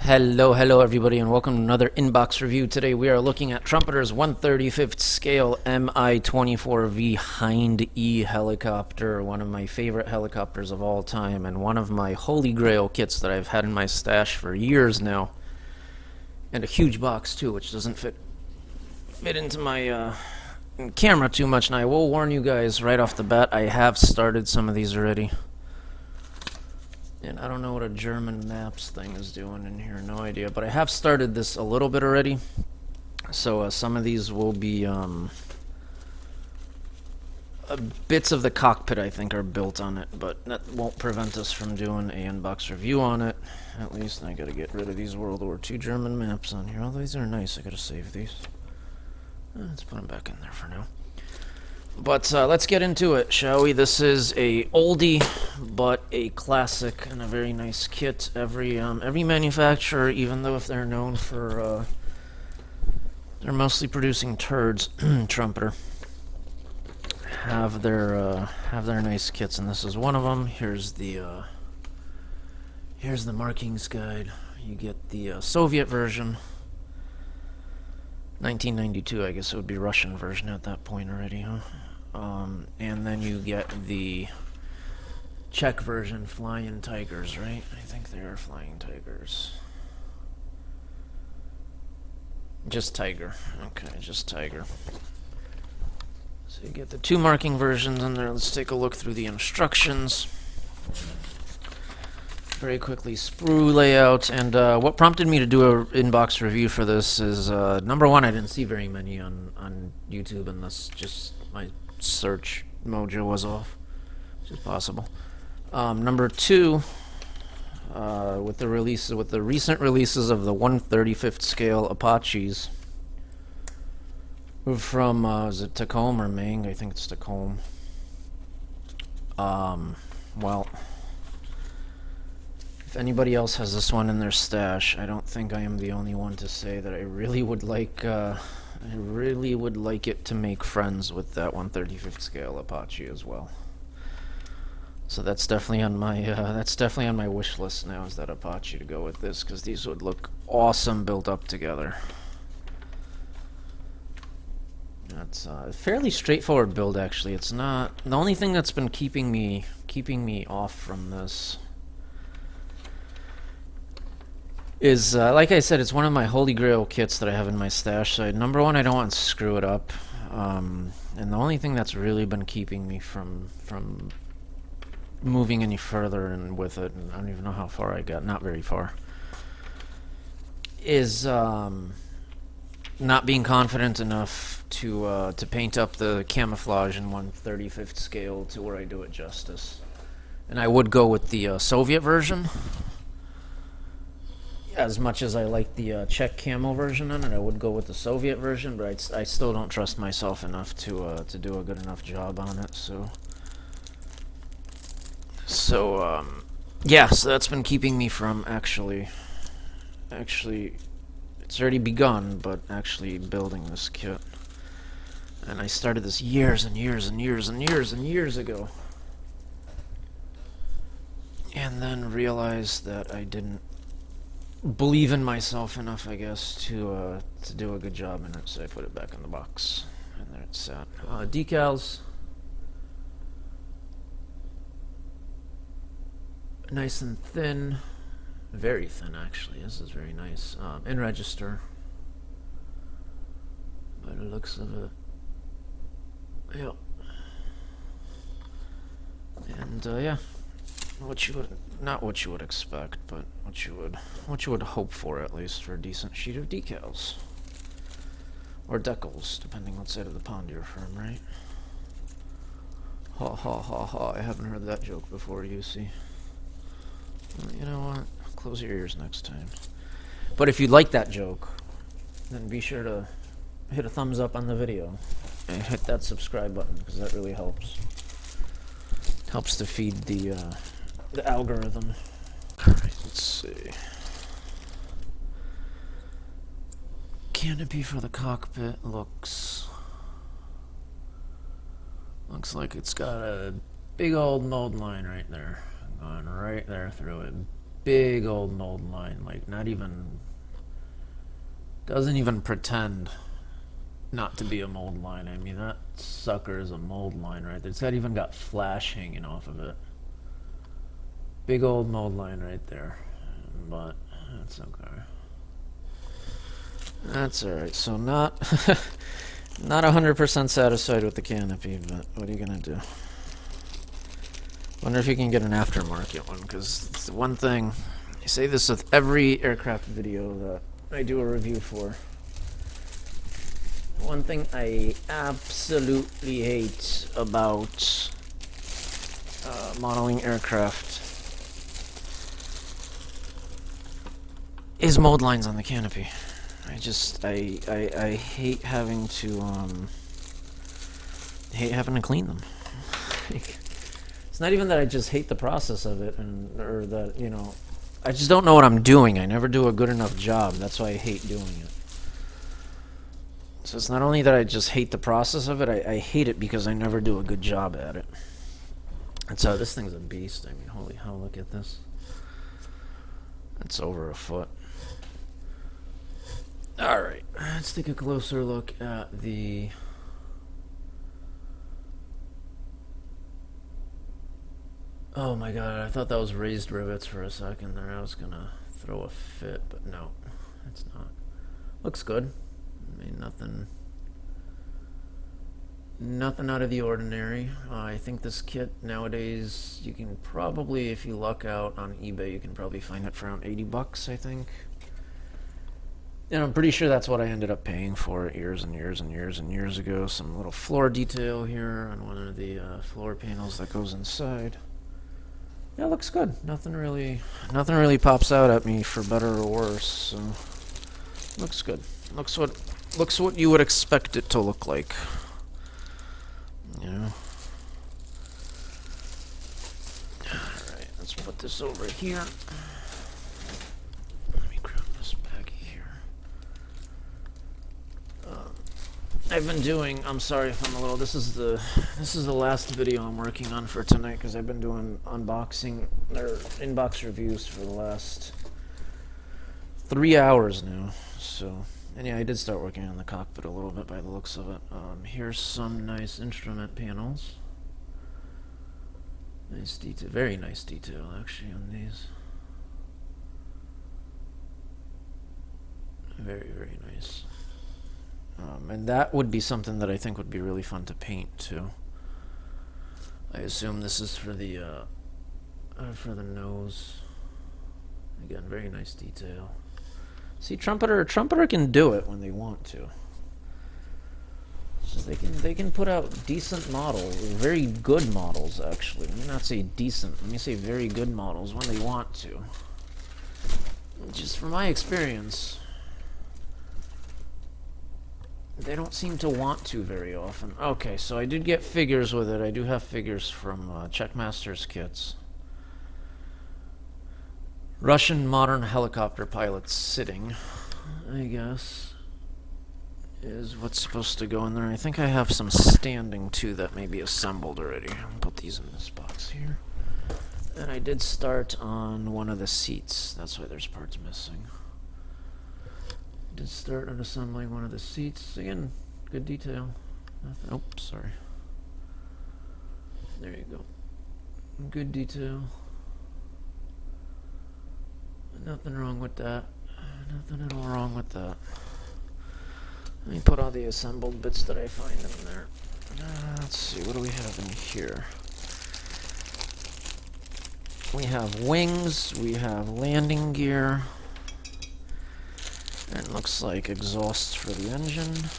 Hello everybody, and welcome to another inbox review. Today we are looking at Trumpeter's 1/35th scale MI-24 HIND E helicopter, one of my favorite helicopters of all time, and one of my holy grail kits that I've had in my stash for years now. And a huge box too, which doesn't fit into my camera too much. And I will warn you guys right off the bat, I have started some of these already. And I don't know what a German maps thing is doing in here, no idea. But I have started this a little bit already. So some of these will be bits of the cockpit, I think, are built on it. But that won't prevent us from doing an inbox review on it. At least I gotta get rid of these World War II German maps on here. Although these are nice, I gotta save these. Let's put them back in there for now. But let's get into it, shall we? This is a oldie, but a classic and a very nice kit. Every manufacturer, even though if they're known for they're mostly producing turds, Trumpeter, have their nice kits, and this is one of them. Here's the markings guide. You get the Soviet version. 1992, I guess it would be Russian version at that point already, huh? And then you get the Czech version, Flying Tigers, right? I think they are Flying Tigers. Just Tiger. Okay, just Tiger. So you get the two marking versions in there. Let's take a look through the instructions. Very quickly, sprue layout, and what prompted me to do an inbox review for this is, number one, I didn't see very many on YouTube, and that's just my search mojo was off, which is possible. Number two, with the recent releases of the 1/35th scale Apaches from, is it Tacoma or Maine? I think it's Tacoma. Well, if anybody else has this one in their stash, I don't think I am the only one to say that I really would like it to make friends with that 1/35th scale Apache as well. So that's definitely on my wish list now, is that Apache to go with this, because these would look awesome built up together. That's a fairly straightforward build, actually. It's not the only thing that's been keeping me off from this. Is, like I said, it's one of my holy grail kits that I have in my stash. So number one, I don't want to screw it up. And the only thing that's really been keeping me from moving any further and with it, and I don't even know how far I got, not very far, is not being confident enough to paint up the camouflage in 1/35th scale to where I do it justice. And I would go with the Soviet version. As much as I like the Czech camo version on it, I would go with the Soviet version, but I still don't trust myself enough to do a good enough job on it. Yeah, so that's been keeping me from actually, it's already begun, but actually building this kit. And I started this years and years ago, and then realized that I didn't believe in myself enough, I guess, to do a good job in it, so I put it back in the box, and there it's sat. Decals, nice and thin, very thin actually. This is very nice. In register, by the looks of it. Yep. And yeah. Not what you would expect, but what you would hope for, at least, for a decent sheet of decals. Or decals, depending what side of the pond you're from, right? Ha ha ha ha, I haven't heard that joke before, you see. Well, you know what? Close your ears next time. But if you like that joke, then be sure to hit a thumbs up on the video. And hit that subscribe button, because that really helps. Helps to feed the algorithm. Alright, let's see. Canopy for the cockpit looks like it's got a big old mold line right there. Going right there through it. big old mold line, like not even, doesn't even pretend not to be a mold line. I mean, that sucker is a mold line right there. It's even got flash hanging off of it. Big old mold line right there. But that's okay. That's alright. So not 100% satisfied with the canopy, but what are you gonna do? Wonder if you can get an aftermarket one, because it's the one thing, I say this with every aircraft video that I do a review for. One thing I absolutely hate about modeling aircraft is mold lines on the canopy. I hate having to clean them. It's not even that I just hate the process of it, or that, you know, I just don't know what I'm doing. I never do a good enough job. That's why I hate doing it. So it's not only that I just hate the process of it, I hate it because I never do a good job at it. And so this thing's a beast. I mean, holy hell, look at this. It's over a foot. Alright, let's take a closer look at the... Oh my god, I thought that was raised rivets for a second there. I was gonna throw a fit, but no, it's not. Looks good. I mean, nothing out of the ordinary. I think this kit nowadays, you can probably, if you luck out on eBay, you can probably find it for around 80 bucks, I think. And I'm pretty sure that's what I ended up paying for it years and years and years and years ago. Some little floor detail here on one of the floor panels that goes inside. Yeah, it looks good. Nothing really pops out at me for better or worse. So looks good. Looks what you would expect it to look like. You know. All right, let's put this over here. I've been doing, I'm sorry if I'm a little, this is the last video I'm working on for tonight, because I've been doing unboxing, or inbox reviews for the last 3 hours now, so, and yeah, I did start working on the cockpit a little bit by the looks of it. Here's some nice instrument panels. Nice detail, very nice detail actually on these. Very, very nice. And that would be something that I think would be really fun to paint too. I assume this is for the nose. Again, very nice detail. See, Trumpeter can do it when they want to. It's just they can put out decent models, very good models actually. Let me not say decent. Let me say very good models when they want to. Just from my experience, they don't seem to want to very often. Okay, so I did get figures with it. I do have figures from Checkmaster's kits. Russian modern helicopter pilots sitting, I guess, is what's supposed to go in there. I think I have some standing too that may be assembled already. I'll put these in this box here. And I did start on one of the seats. That's why there's parts missing. Did start on assembling one of the seats. Again, good detail. Nothing. Oh, sorry. There you go. Good detail. Nothing wrong with that. Nothing at all wrong with that. Let me put all the assembled bits that I find in there. Let's see, what do we have in here? We have wings, we have landing gear. And it looks like exhausts for the engine.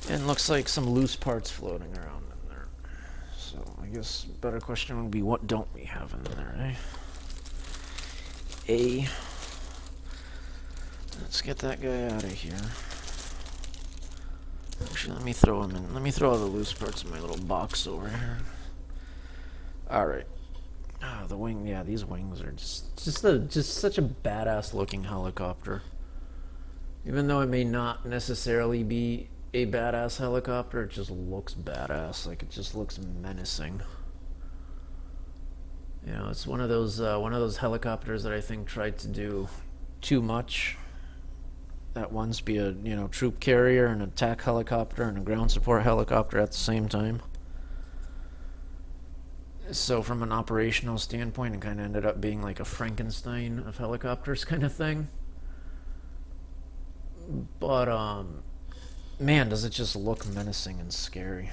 And looks like some loose parts floating around in there. So I guess a better question would be, what don't we have in there, eh? Let's get that guy out of here. Actually, let me throw him in. Let me throw all the loose parts in my little box over here. Alright. Oh, the wing, yeah, these wings are just such a badass looking helicopter. Even though it may not necessarily be a badass helicopter, it just looks badass. Like, it just looks menacing. You know, it's one of those helicopters that I think tried to do too much at once, be a, you know, troop carrier, an attack helicopter, and a ground support helicopter at the same time. So from an operational standpoint, it kind of ended up being like a Frankenstein of helicopters kind of thing. But man, does it just look menacing and scary.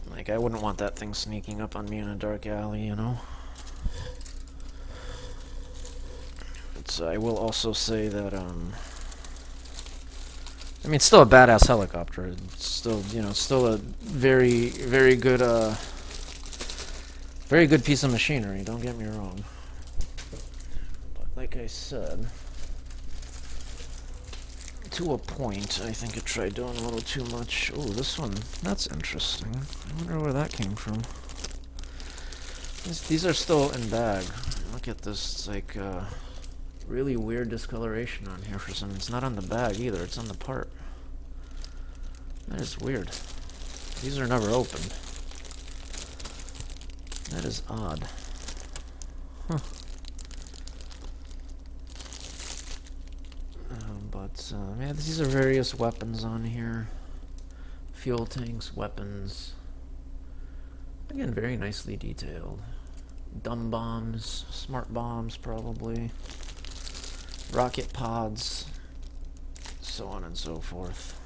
Like, I wouldn't want that thing sneaking up on me in a dark alley, you know? But I will also say that, I mean, it's still a badass helicopter. It's still, you know, still a very, very good piece of machinery, don't get me wrong. But like I said, to a point, I think it tried doing a little too much. Oh, this one, that's interesting. I wonder where that came from. These are still in bag. Look at this, it's like really weird discoloration on here for some. It's not on the bag either, it's on the part. That is weird. These are never opened. That is odd. Huh. But man, these are various weapons on here. Fuel tanks, weapons. Again, very nicely detailed. Dumb bombs, smart bombs probably. Rocket pods, so on and so forth.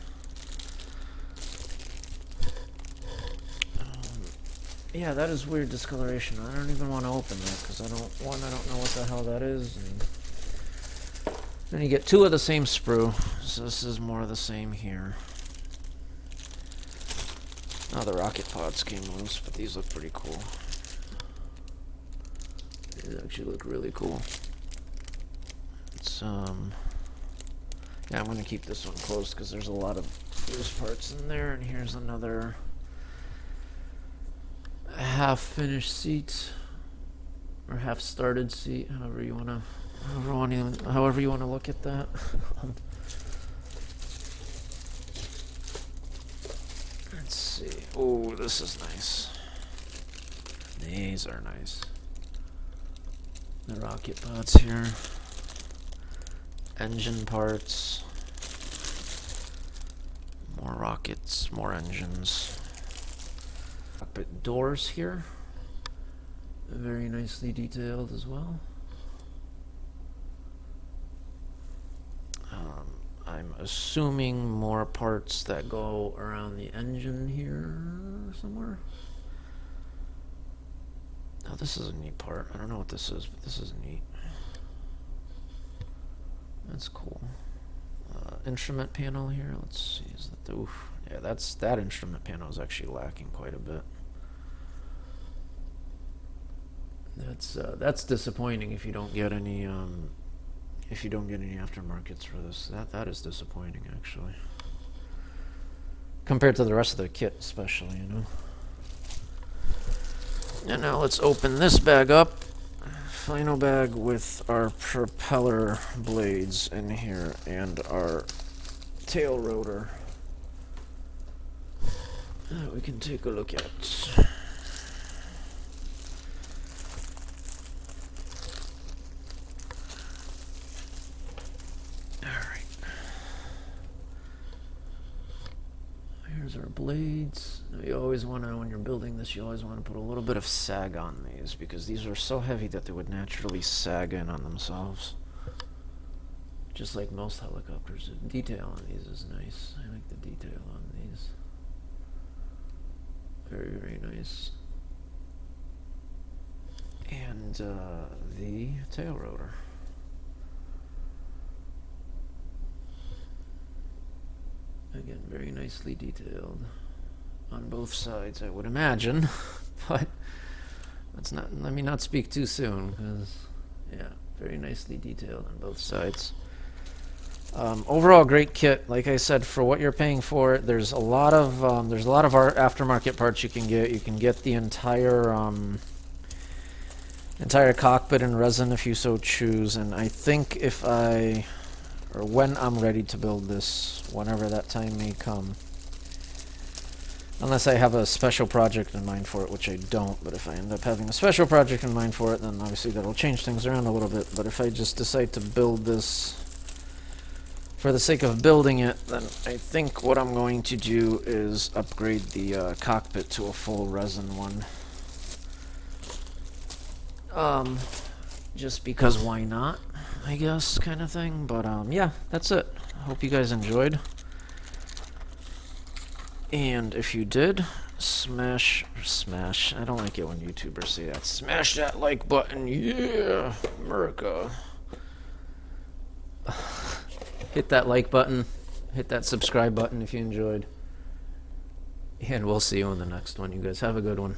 Yeah, that is weird discoloration. I don't even want to open that because I don't know what the hell that is. And then you get two of the same sprue, so this is more of the same here. Oh, the rocket pods came loose, but these look pretty cool. These actually look really cool. It's yeah, I'm gonna keep this one closed because there's a lot of loose parts in there. And here's another half-finished seat, or half-started seat, however you wanna look at that. Let's see. Oh, this is nice. These are nice. The rocket pods here. Engine parts. More rockets, more engines. Cockpit doors here. Very nicely detailed as well. I'm assuming more parts that go around the engine here somewhere. Oh, this is a neat part. I don't know what this is, but this is neat. That's cool. Instrument panel here. Let's see. Is that the oof? Yeah, that instrument panel is actually lacking quite a bit. That's disappointing if you don't get any aftermarkets for this. That is disappointing actually. Compared to the rest of the kit, especially, you know. And now let's open this bag up. Final bag with our propeller blades in here and our tail rotor that we can take a look at. Alright. Here's our blades. You always want to, when you're building this, you always want to put a little bit of sag on these because these are so heavy that they would naturally sag in on themselves. Just like most helicopters. The detail on these is nice. I like the detail on these. Very, very nice. And the tail rotor. Again, very nicely detailed on both sides, I would imagine. But let me not speak too soon, because yeah, very nicely detailed on both sides. Overall, great kit. Like I said, for what you're paying for, there's a lot of our aftermarket parts you can get. You can get the entire cockpit in resin if you so choose. And I think when I'm ready to build this, whenever that time may come, Unless I have a special project in mind for it, which I don't, but if I end up having a special project in mind for it, then obviously that'll change things around a little bit. But if I just decide to build this for the sake of building it, then I think what I'm going to do is upgrade the cockpit to a full resin one. Just because why not, I guess, kind of thing. But yeah, that's it. I hope you guys enjoyed. And if you did, smash, I don't like it when YouTubers say that. Smash that like button, yeah, America. Hit that like button, hit that subscribe button if you enjoyed. And we'll see you on the next one. You guys have a good one.